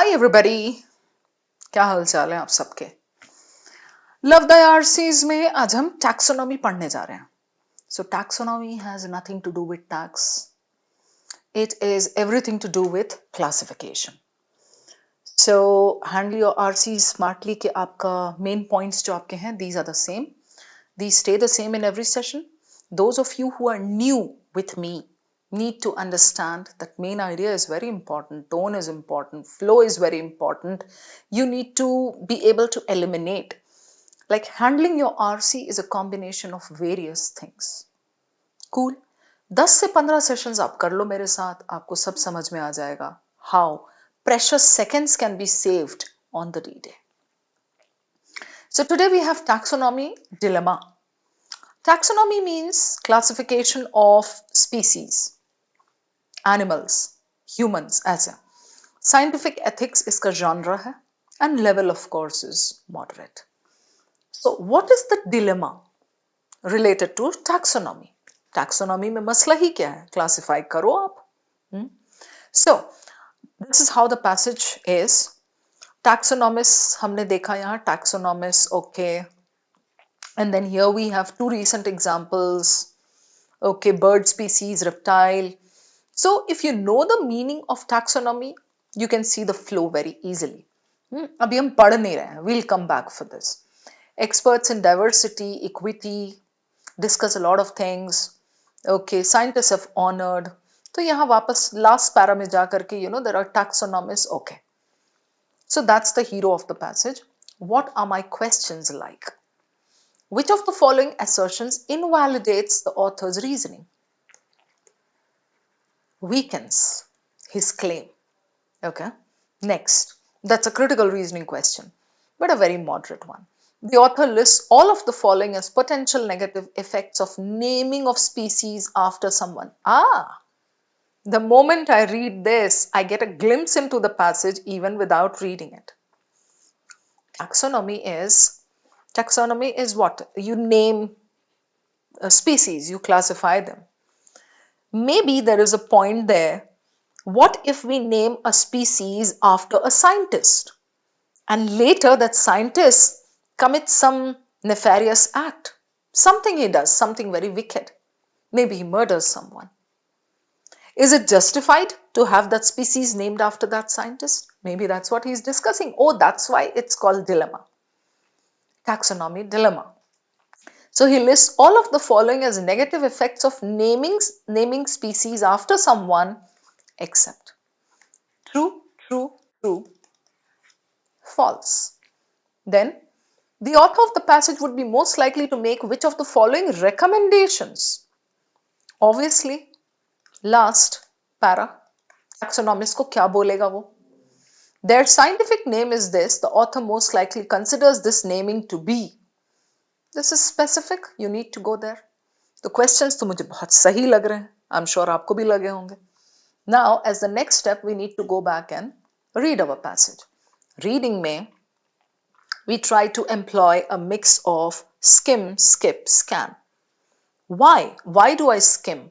Hi everybody, क्या हाल चाल है आप सबके। लव द आरसीज में आज हम टैक्सोनॉमी पढ़ने जा रहे हैं। So taxonomy has nothing to do with tax, it is everything to do with classification. So handle your RC smartly कि आपका मेन पॉइंट्स जो आपके हैं these are the same, these stay the same in every session. Those of you who are new with me need to understand that main idea is very important, tone is important, flow is very important. You need to be able to eliminate, like handling your RC is a combination of various things. Cool. 10 से 15 sessions आप कर लो मेरे साथ, आपको सब समझ में आ जाएगा how precious seconds can be saved on the D-Day. So today we have taxonomy dilemma. Taxonomy means classification of species, animals, humans ऐसा. Scientific ethics इसका genre है and level of course is moderate. So what is the dilemma related to taxonomy? Taxonomy में मसला ही क्या है? Classify करो आप. So this is how the passage is. Taxonomists हमने देखा यहाँ taxonomists, okay. And then here we have two recent examples. Okay, bird species, reptile. So if you know the meaning of taxonomy, you can see the flow very easily. अभी हम पढ़ नहीं रहे हैं. We'll come back for this. Experts in diversity, equity, discuss a lot of things. Okay, scientists have honored. तो यहाँ वापस last para में जा करके, there are taxonomists. Okay. So that's the hero of the passage. What are my questions like? Which of the following assertions invalidates the author's reasoning? Weakens his claim. Okay. Next, that's a critical reasoning question, but a very moderate one. The author lists all of the following as potential negative effects of naming of species after someone. The moment I read this, I get a glimpse into the passage even without reading it. Taxonomy is what? You name a species, you classify them. Maybe there is a point there. What if we name a species after a scientist and later that scientist commits some nefarious act? Something he does, something very wicked. Maybe he murders someone. Is it justified to have that species named after that scientist? Maybe that's what he's discussing. Oh, that's why it's called dilemma. Taxonomy dilemma. So he lists all of the following as negative effects of naming species after someone except true, true, true, false. Then the author of the passage would be most likely to make which of the following recommendations? Obviously, last para, taxonomist को क्या बोलेगा वो? Their scientific name is this. The author most likely considers this naming to be. This is specific. You need to go there. The questions तो मुझे बहुत सही लग रहे हैं. I'm sure आपको भी लगे होंगे. Now, as the next step, we need to go back and read our passage. Reading में, we try to employ a mix of skim, skip, scan. Why? Why do I skim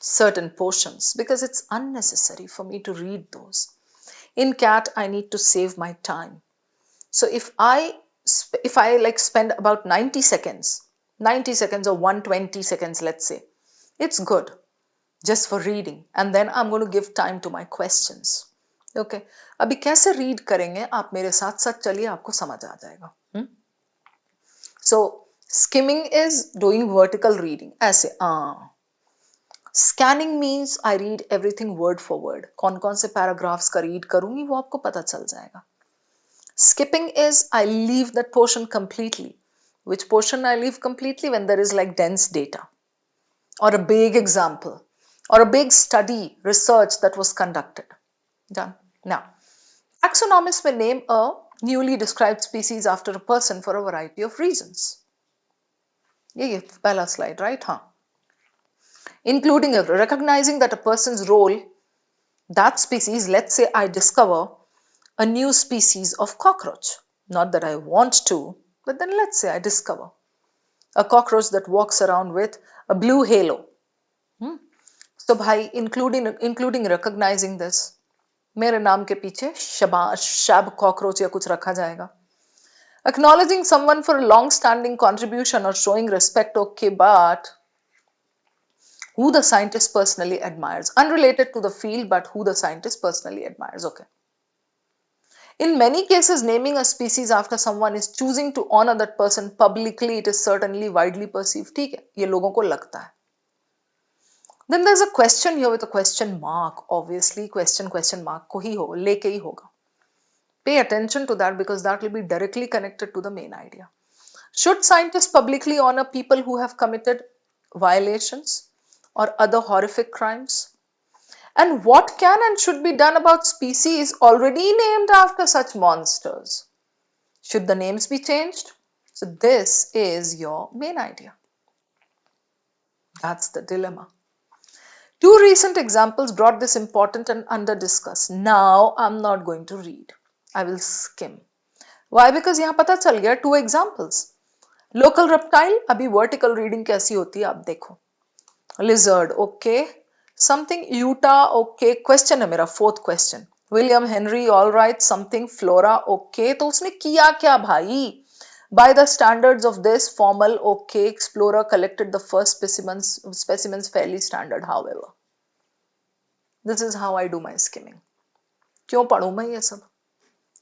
certain portions? Because it's unnecessary for me to read those. In CAT, I need to save my time. So if I like spend about 90 seconds or 120 seconds, let's say, it's good just for reading, and then I'm going to give time to my questions. Okay, अभी कैसे read करेंगे आप मेरे साथ साथ चलिए, आपको समझ आ जाएगा. So skimming is doing vertical reading ऐसे. Scanning means I read everything word for word. कौन कौन से paragraphs का read करूंगी वो आपको पता चल जाएगा. Skipping is I leave that portion completely. Which portion I leave completely? When there is like dense data or a big example or a big study, research that was conducted. Done. Now, taxonomists may name a newly described species after a person for a variety of reasons. ये पहला slide, right? Including recognizing that a person's role, that species, let's say I discover a new species of cockroach. Not that I want to, but then let's say I discover a cockroach that walks around with a blue halo. So by including recognizing this, मेरे नाम के पीछे शबाश शब cockroach या कुछ रखा जाएगा. Acknowledging someone for a long-standing contribution or showing respect, okay, but who the scientist personally admires, unrelated to the field, but who the scientist personally admires, okay. In many cases, naming a species after someone is choosing to honor that person publicly. It is certainly widely perceived. ठीक है, ये लोगों को लगता है. Then there's a question here with a question mark. Obviously, question mark को ही हो, लेके ही होगा. Pay attention to that because that will be directly connected to the main idea. Should scientists publicly honor people who have committed violations or other horrific crimes? And what can and should be done about species already named after such monsters? Should the names be changed? So this is your main idea. That's the dilemma. Two recent examples brought this important and under discussed. Now I'm not going to read. I will skim. Why? Because यहाँ पता चल गया two examples. Local reptile, अभी vertical reading कैसी होती है आप देखो. Lizard, okay. Something Utah, okay. Question है मेरा fourth question. William Henry, all right. Something flora, okay. तो उसने किया क्या भाई? By the standards of this formal, okay, explorer collected the first specimens fairly standard, however. This is how I do my skimming. क्यों पढ़ूं मैं ये सब?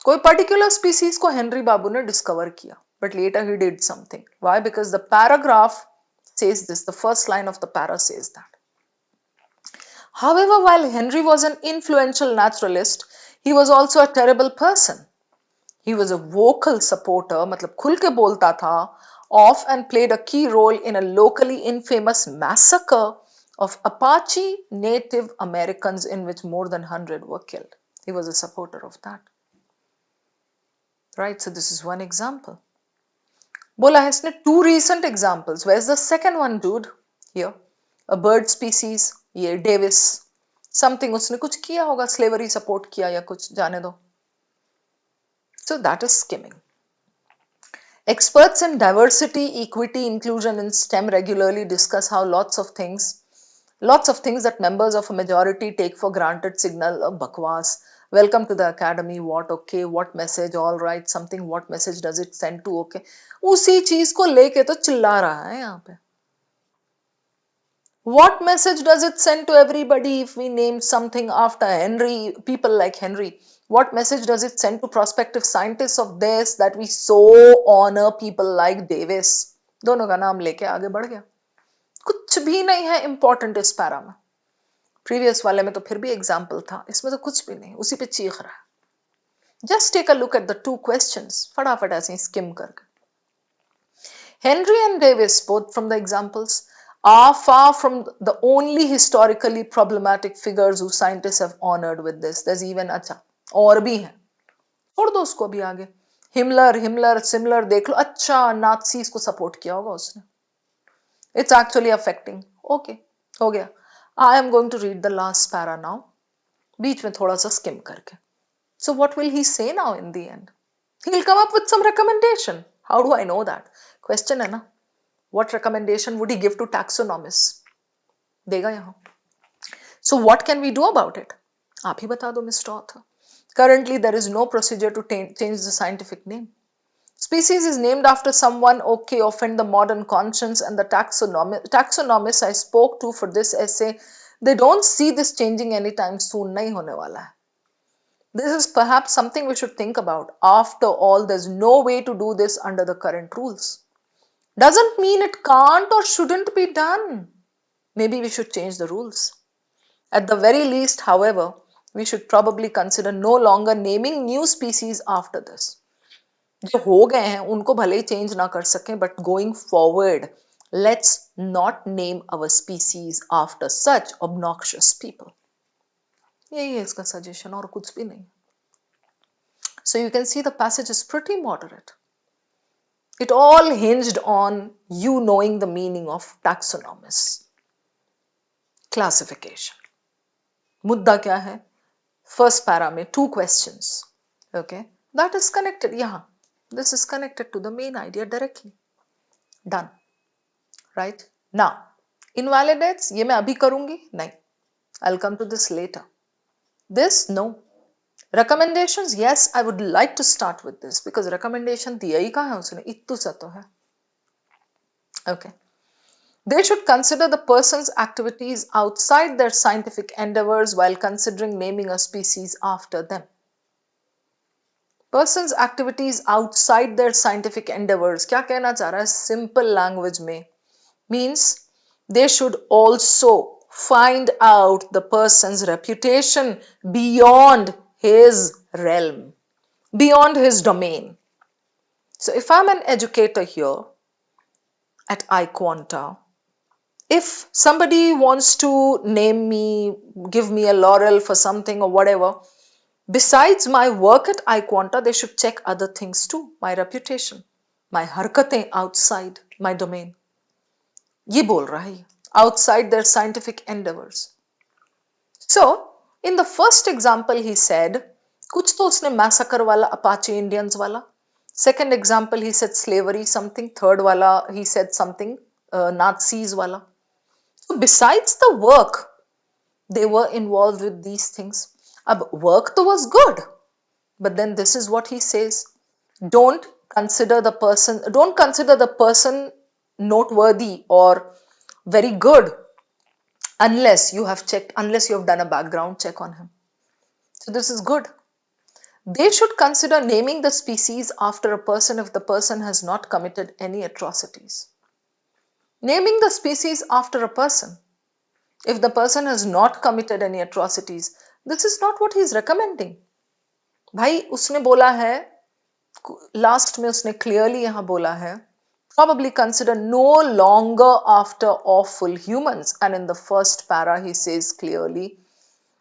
कोई particular species को हेनरी बाबू ने discover किया, but later he did something. Why? Because the paragraph says this, the first line of the para says that. However, while Henry was an influential naturalist, he was also a terrible person. He was a vocal supporter, मतलब खुल के बोलता था, of and played a key role in a locally infamous massacre of Apache Native Americans in which more than 100 were killed. He was a supporter of that. Right, so this is one example. बोला है इसने two recent examples. Where's the second one, dude? Here. A bird species, ये Davis. Something उसने कुछ किया होगा, slavery support किया या कुछ, जाने दो. So that is skimming. Experts in diversity, equity, inclusion in STEM regularly discuss how lots of things that members of a majority take for granted signal a bakwas. Welcome to the academy. What? Okay. What message? All right. Something. What message does it send to? Okay. उसी चीज को लेके तो चिल्ला रहा है यहाँ पे. What message does it send to everybody if we name something after Henry, people like Henry? What message does it send to prospective scientists of this that we so honor people like Davis? दोनों का नाम लेके आगे बढ़ गया. कुछ भी नहीं है important इस पैरा में. Previous वाले में तो फिर भी example था, इसमें तो कुछ भी नहीं, उसी पे चीख रहा है. Just take a look at the two questions. फटाफट ऐसे skim करके. Henry and Davis, both from the examples, are far from the only historically problematic figures who scientists have honored with this. There's even अच्छा और भी हैं. छोड़ दो उसको भी आगे. हिमलर सिमिलर देख लो. अच्छा नाज़ीज़ को सपोर्ट किया होगा उसने. It's actually affecting. Okay, हो गया. I am going to read the last para now. बीच में थोड़ा सा skim करके. So what will he say now in the end? He'll come up with some recommendation. How do I know that? Question है ना. What recommendation would he give to taxonomists? देगा यहाँ. So what can we do about it? आप ही बता दो, Mr. Author. Currently, there is no procedure to change the scientific name. Species is named after someone, okay, offend the modern conscience, and the taxonomists I spoke to for this essay, they don't see this changing anytime soon. नहीं होने वाला है. This is perhaps something we should think about. After all, there's no way to do this under the current rules. Doesn't mean it can't or shouldn't be done. Maybe we should change the rules. At the very least, however, we should probably consider no longer naming new species after this. जो हो गए हैं उनको भले ही change ना कर सकें, but going forward, let's not name our species after such obnoxious people. यही है इसका suggestion और कुछ भी नहीं. So you can see the passage is pretty moderate. It all hinged on you knowing the meaning of taxonomists. Classification. मुद्दा क्या है? First para में two questions. Okay, that is connected. यहाँ this is connected to the main idea directly. Done. Right? Now, invalidates ये मैं अभी करूँगी? नहीं. I'll come to this later. This no. Recommendations, yes, I would like to start with this because recommendation दिया ही कहाँ है उसने, इत्तू सा तो है. Okay. They should consider the person's activities outside their scientific endeavors while considering naming a species after them. Person's activities outside their scientific endeavors, क्या कहना चाह रहा है simple language में, means they should also find out the person's reputation beyond his realm, beyond his domain. So if I'm an educator here at iQuanta, if somebody wants to name me, give me a laurel for something or whatever, besides my work at iQuanta, they should check other things too, my reputation, my harkatein outside my domain. ये बोल रहा है, outside their scientific endeavors. So, in the first example he said, कुछ तो उसने massacre वाला, Apache Indians वाला. Second example he said slavery something. Third वाला he said something Nazis वाला. So besides the work, they were involved with these things. Ab work to was good, but then this is what he says: don't consider the person noteworthy or very good unless you have done a background check on him. So this is good. They should consider naming the species after a person if the person has not committed any atrocities. Naming the species after a person, if the person has not committed any atrocities, this is not what he is recommending. भाई उसने बोला है, last में उसने clearly यहां बोला है, probably consider no longer after awful humans, and in the first para he says clearly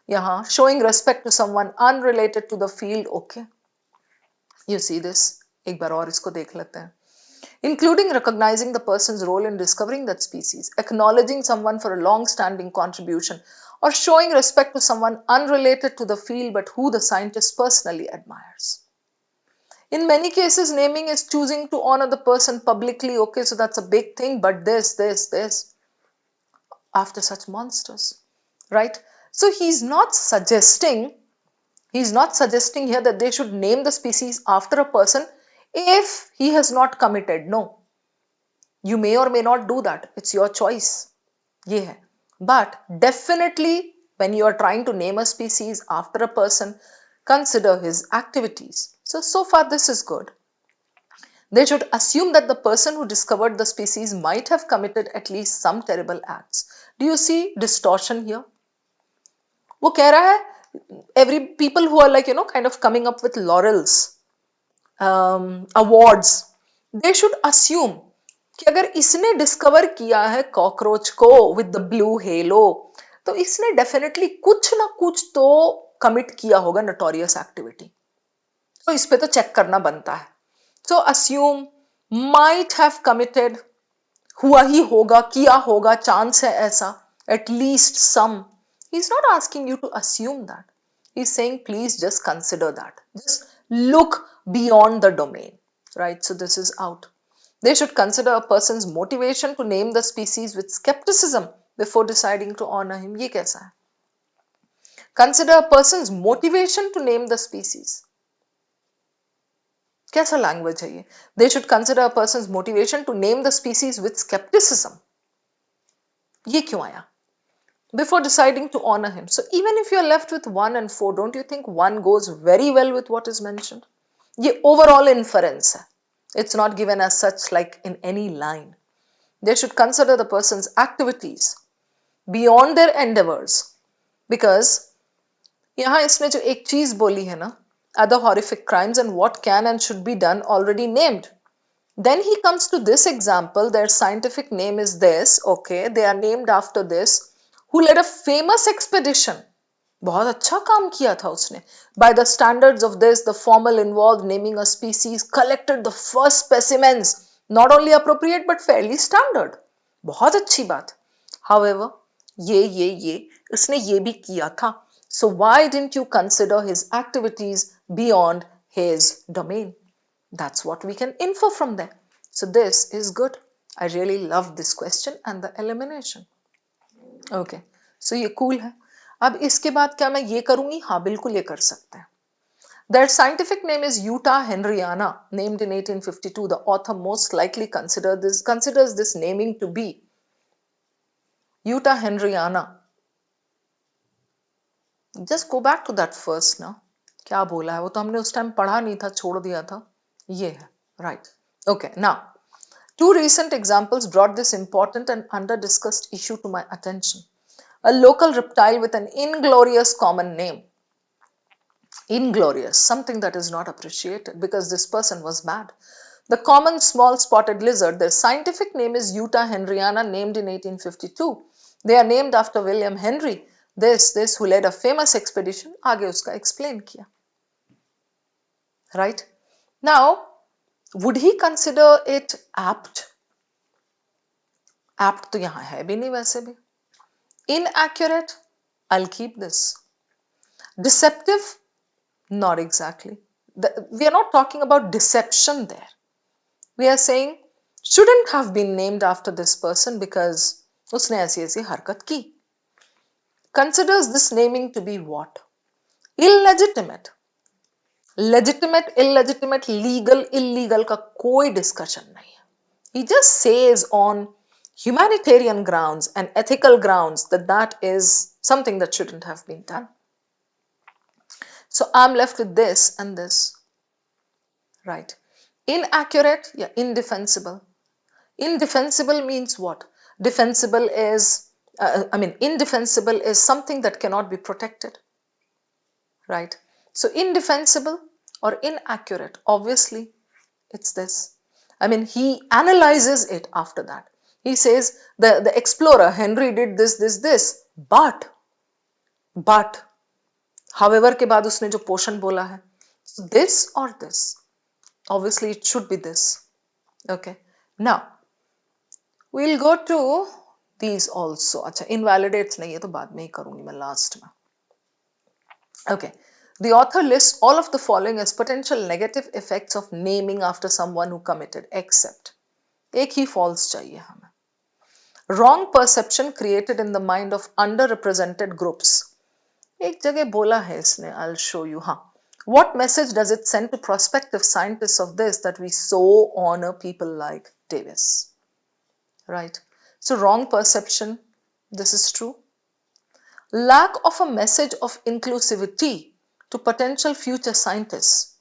yahan showing respect to someone unrelated to the field. Okay, you see this, एक बार और इसको देख लेते हैं. Including recognizing the person's role in discovering that species, acknowledging someone for a long-standing contribution, or showing respect to someone unrelated to the field but who the scientist personally admires. In many cases, naming is choosing to honor the person publicly. Okay, so that's a big thing, but this, after such monsters, right? So he's not suggesting here that they should name the species after a person if he has not committed. No, you may or may not do that. It's your choice. Ye hai. But definitely when you are trying to name a species after a person, consider his activities. So far this is good. They should assume that the person who discovered the species might have committed at least some terrible acts. Do you see distortion here? वो कह रहा है, every people who are like, kind of coming up with laurels, awards, they should assume कि अगर इसने discover किया है cockroach को विद द ब्लू हेलो, तो इसने डेफिनेटली कुछ ना कुछ तो कमिट किया होगा नोटोरियस एक्टिविटी. तो इस पे तो चेक करना बनता है. So assume, might have committed, हुआ ही होगा, किया होगा, चांस है ऐसा, at least some. He is not asking you to assume that. He is saying please just consider that, just look beyond the domain, right? So this is out. They should consider a person's motivation to name the species with skepticism before deciding to honor him. ये कैसा है? Consider a person's motivation to name the species. कैसा language है ये? They should consider a person's motivation to name the species with skepticism. ये क्यों आया? Before deciding to honor him. So even if you're left with 1 and 4, don't you think 1 goes very well with what is mentioned? ये overall inference है. It's not given as such like in any line. They should consider the person's activities beyond their endeavors, because यहाँ इसने जो एक चीज बोली है ना, other horrific crimes and what can and should be done already named. Then he comes to this example, their scientific name is this, okay, they are named after this, who led a famous expedition. बहुत अच्छा काम किया था उसने. By the standards of this, the formal involved naming a species, collected the first specimens, not only appropriate but fairly standard. बहुत अच्छी बात. However, ये उसने ये भी किया था. So why didn't you consider his activities beyond his domain? That's what we can infer from there. So this is good. I really love this question and the elimination. Okay, so ये cool है. अब इसके बाद क्या मैं ये करूंगी? हाँ बिल्कुल ये कर सकते हैं. Their scientific name is Utah henryana, named in 1852. The author most likely considers this naming to be Utah henryana. Just go back to that first now. क्या बोला है वो तो हमने उस टाइम पढ़ा नहीं था, छोड़ दिया था. ये है, right. Okay, now two recent examples brought this important and under-discussed issue to my attention. A local reptile with an inglorious common name. Inglorious, something that is not appreciated because this person was bad. The common small spotted lizard, their scientific name is Utah henryana, named in 1852. They are named after William Henry, this who led a famous expedition. आगे उसका explain किया. Right? Now, would he consider it apt? Apt तो यहाँ है भी नहीं वैसे भी. Inaccurate? I'll keep this. Deceptive? Not exactly. We are not talking about deception there. We are saying shouldn't have been named after this person because उसने ऐसी ऐसी हरकत की. Considers this naming to be what? Illegitimate. Legitimate, illegitimate, legal, illegal का कोई discussion नहीं है. He just says on humanitarian grounds and ethical grounds that is something that shouldn't have been done. So I'm left with this and this. Right. Inaccurate, yeah, indefensible. Indefensible means what? Defensible is, indefensible is something that cannot be protected. Right. So indefensible or inaccurate, obviously it's this. He analyzes it after that. He says the explorer Henry did this, but however के बाद उसने जो portion बोला है, so this or this, obviously it should be this. Okay, now we'll go to these also. अच्छा, invalidates नहीं है तो बाद में ही करूंगी मैं last में. Okay, the author lists all of the following as potential negative effects of naming after someone who committed, except एक ही false चाहिए हमें. Wrong perception created in the mind of underrepresented groups. एक जगह बोला है इसने, I'll show you. What message does it send to prospective scientists of this that we so honor people like Davis? Right. So wrong perception, this is true. Lack of a message of inclusivity to potential future scientists.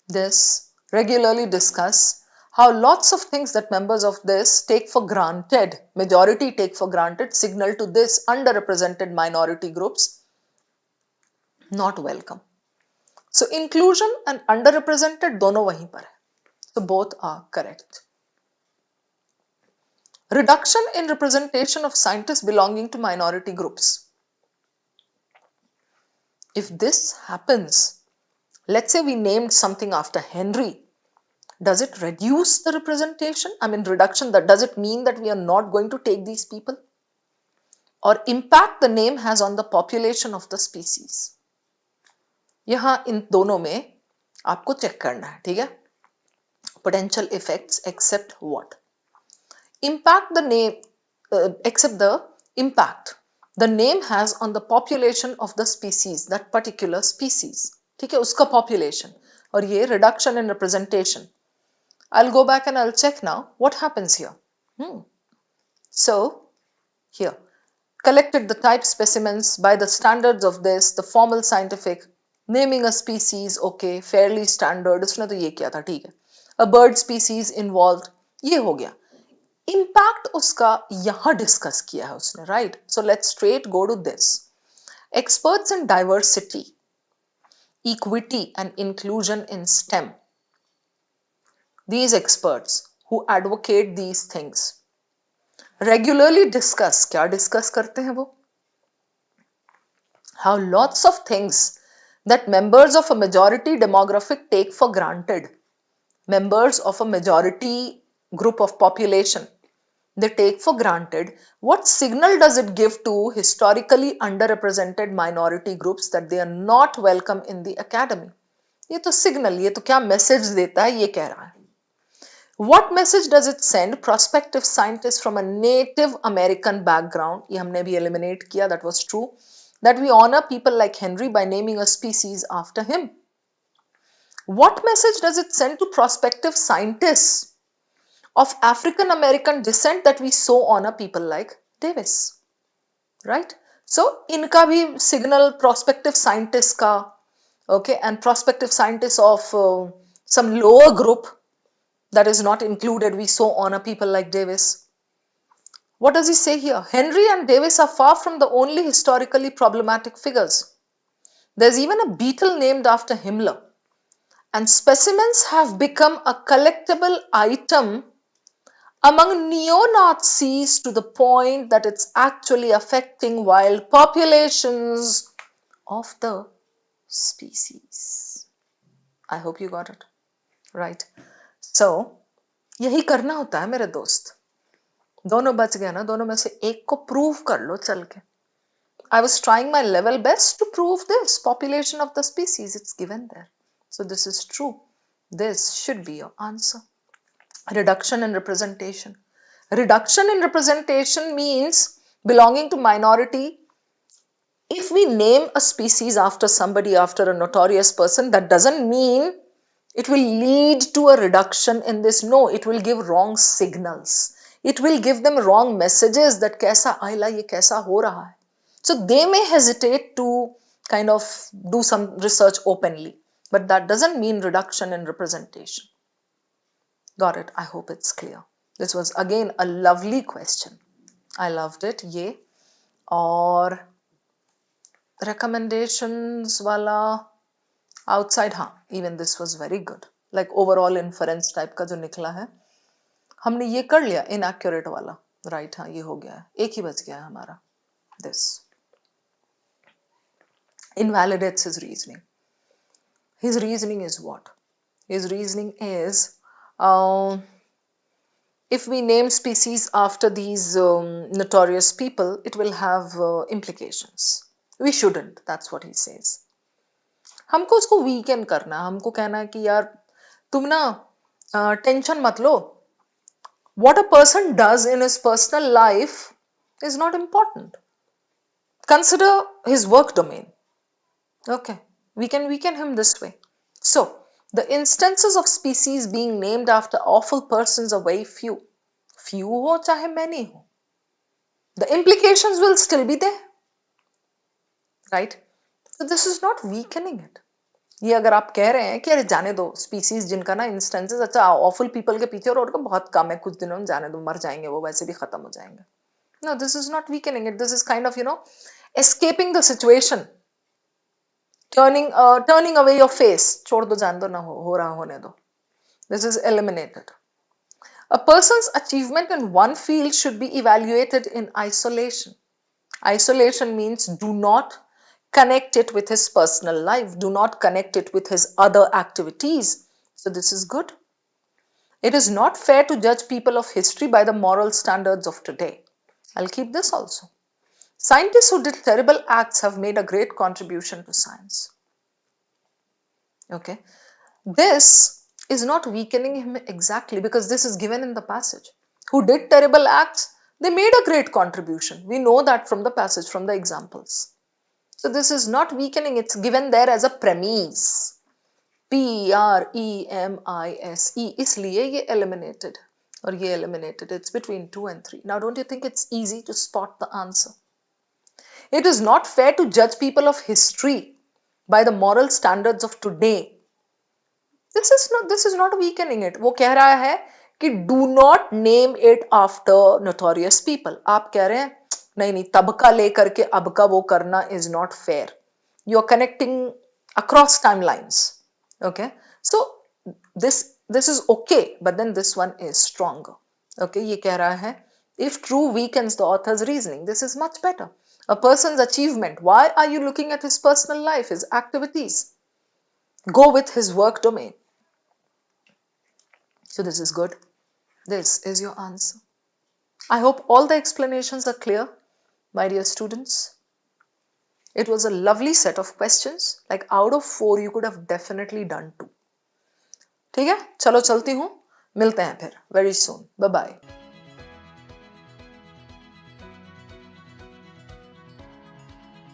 This regularly discuss how lots of things that members of this take for granted, majority take for granted, signal to this underrepresented minority groups, not welcome. So inclusion and underrepresented दोनों वहीं पर है. So both are correct. Reduction in representation of scientists belonging to minority groups. If this happens, let's say we named something after Henry, does it reduce the representation? Reduction, does it mean that we are not going to take these people? Or impact the name has on the population of the species? यहाँ इन दोनों में आपको check करना है, ठीक है? Potential effects except what? Impact the name, except the impact the name has on the population of the species, that particular species. ठीक है, उसका population. और ये reduction in representation. I'll go back and I'll check now what happens here. So here, collected the type specimens by the standards of this, the formal scientific, naming a species, okay, fairly standard, उसने तो ये किया था, ठीक है. A bird species involved, ये हो गया. Impact उसका यहाँ discuss किया है उसने, right? So let's straight go to this. Experts in diversity, equity and inclusion in STEM. These experts who advocate these things regularly discuss, क्या discuss करते हैं वो? How lots of things that members of a majority demographic take for granted, members of a majority group of population, they take for granted. What signal does it give to historically underrepresented minority groups that they are not welcome in the academy? ये तो signal, ये तो क्या message देता है, ये कह रहा है. What message does it send prospective scientists from a Native American background? ये हमने भी eliminate किया, that was true. that we honor people like Henry by naming a species after him? What message does it send to prospective scientists of African American descent that we so honor people like Davis? Right? So, इनका भी signal prospective scientists का, okay, and prospective scientists of some lower group that is not included, we so honor people like Davis. What does he say here? Henry and Davis are far from the only historically problematic figures. There's even a beetle named after Himmler. And specimens have become a collectible item among neo-Nazis to the point that it's actually affecting wild populations of the species. I hope you got it. Right. So, यही करना होता है मेरे दोस्त. दोनों बच गए ना, दोनों में से एक को प्रूव कर लो चल के. I was trying my level best to prove this. Population of the species, it's given there. So this is true. This should be your answer. Reduction in representation. Reduction in representation means belonging to minority. If we name a species after somebody, after a notorious person, that doesn't mean it will lead to a reduction in this. No, it will give wrong signals. It will give them wrong messages that kaisa aila, ye kaisa ho raha hai. So they may hesitate to kind of do some research openly, but that doesn't mean reduction in representation. Got it? I hope it's clear. This was again a lovely question. I loved it. Ye. Or recommendations wala outside, हाँ, even this was very good. Like overall inference type का जो निकला है, हमने ये कर लिया inaccurate वाला, right? हाँ, ये हो गया है, एक ही बच गया है हमारा. This invalidates his reasoning. His reasoning is what? His reasoning is, if we name species after these notorious people, it will have implications. We shouldn't. That's what he says. हमको उसको वीकेंड करना, हमको कहना है कि यार तुम ना टेंशन मत लो. What a person does in his personal life is not important. Consider his work domain. Okay, we can weaken him this way. So, the instances of species being named after awful persons are very few. Few ho chahe many ho. The implications will still be there. Right? So this is not weakening it. ये अगर आप कह रहे हैं कि अरे जाने दो स्पीसीज जिनका ना इंस्टेंसेस अच्छा ऑफुल पीपल के पीछे और उनका बहुत कम है, कुछ दिनों में जाने दो, मर जाएंगे वो, वैसे भी खत्म हो जाएंगे. No, this is not weakening it. This is kind of, escaping the situation. Turning away your face. छोड़ दो, जान दो, ना हो रहा होने दो. This is eliminated. A person's achievement in one field should be evaluated in isolation. Isolation means do not connect it with his personal life. Do not connect it with his other activities. So this is good. It is not fair to judge people of history by the moral standards of today. I'll keep this also. Scientists who did terrible acts have made a great contribution to science. Okay. This is not weakening him exactly because this is given in the passage. Who did terrible acts, they made a great contribution. We know that from the passage, from the examples. So this is not weakening, it's given there as a premise. Premise. इसलिए ये eliminated और ये eliminated. It's between 2 and 3. Now don't you think it's easy to spot the answer? It is not fair to judge people of history by the moral standards of today. This is not weakening it. वो कह रहा है कि do not name it after notorious people. आप कह रहे हैं नहीं तब का लेकर के अब का वो करना is not fair. You are connecting across timelines. Okay, so this is okay, but then this one is stronger. Okay, ये कह रहा है if true weakens the author's reasoning, this is much better. A person's achievement, why are you looking at his personal life, his activities? Go with his work domain. So this is good. This is your answer. I hope all the explanations are clear, my dear students. It was a lovely set of questions. Like out of 4, you could have definitely done 2. ठीक है? चलो चलती हूँ. मिलते हैं फिर very soon. Bye bye.